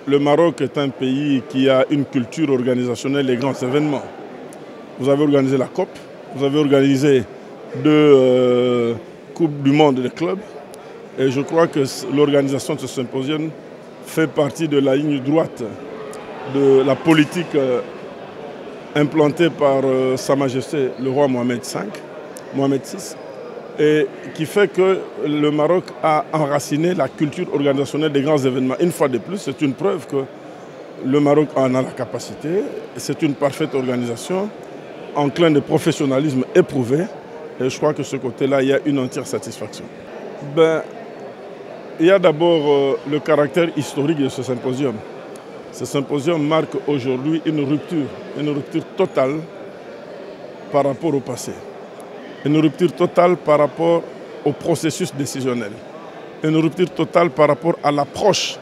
Le Maroc est un pays qui a une culture organisationnelle des grands événements. Vous avez organisé la COP, vous avez organisé deux Coupes du monde des clubs. Et je crois que l'organisation de ce symposium fait partie de la ligne droite de la politique implantée par Sa Majesté le roi Mohamed VI, et qui fait que le Maroc a enraciné la culture organisationnelle des grands événements. Une fois de plus, c'est une preuve que le Maroc en a la capacité. C'est une parfaite organisation, enclin de professionnalisme éprouvé. Et je crois que de ce côté-là, il y a une entière satisfaction. Il y a d'abord le caractère historique de ce symposium. Ce symposium marque aujourd'hui une rupture totale par rapport au passé. Une rupture totale par rapport au processus décisionnel. Une rupture totale par rapport à l'approche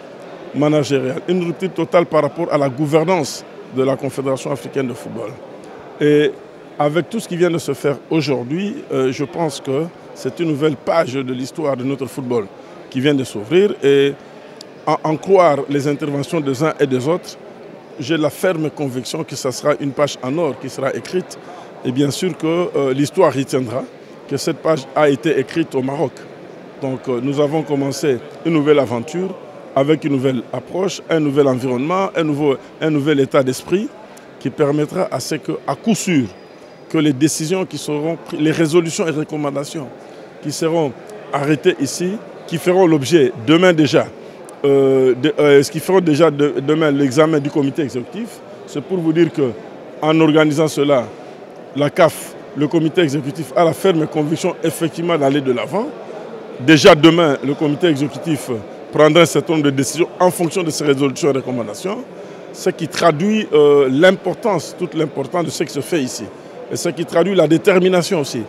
managériale. Une rupture totale par rapport à la gouvernance de la Confédération africaine de football. Et avec tout ce qui vient de se faire aujourd'hui, je pense que c'est une nouvelle page de l'histoire de notre football qui vient de s'ouvrir. Et en croire les interventions des uns et des autres, j'ai la ferme conviction que ce sera une page en or qui sera écrite. Et bien sûr que l'histoire retiendra que cette page a été écrite au Maroc. Donc nous avons commencé une nouvelle aventure avec une nouvelle approche, un nouvel environnement, un nouvel état d'esprit qui permettra à coup sûr que les décisions qui seront prises, les résolutions et recommandations qui seront arrêtées ici, qui feront l'objet demain déjà, ce qui feront déjà demain l'examen du comité exécutif, c'est pour vous dire qu'en organisant cela, la CAF, le comité exécutif, a la ferme conviction effectivement d'aller de l'avant. Déjà demain, le comité exécutif prendra un certain nombre de décisions en fonction de ces résolutions et recommandations, ce qui traduit l'importance, toute l'importance de ce qui se fait ici. Et ce qui traduit la détermination aussi.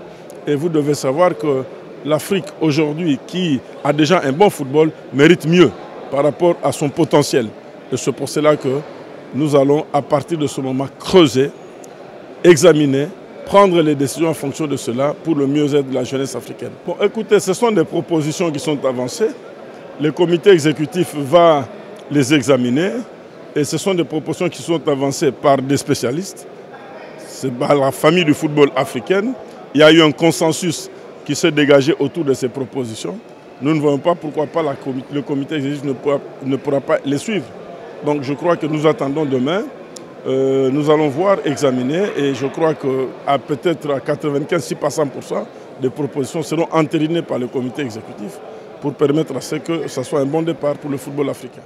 Et vous devez savoir que l'Afrique aujourd'hui, qui a déjà un bon football, mérite mieux par rapport à son potentiel. Et c'est pour cela que nous allons, à partir de ce moment, creuser, examiner, prendre les décisions en fonction de cela pour le mieux-être de la jeunesse africaine. Bon, écoutez, ce sont des propositions qui sont avancées. Le comité exécutif va les examiner et ce sont des propositions qui sont avancées par des spécialistes. C'est par la famille du football africaine. Il y a eu un consensus qui s'est dégagé autour de ces propositions. Nous ne voyons pas pourquoi pas le comité exécutif ne pourra pas les suivre. Donc je crois que nous attendons demain. Nous allons voir, examiner, et je crois qu'à peut-être à 95, si pas 100%, des propositions seront entérinées par le comité exécutif pour permettre à ce que ce soit un bon départ pour le football africain.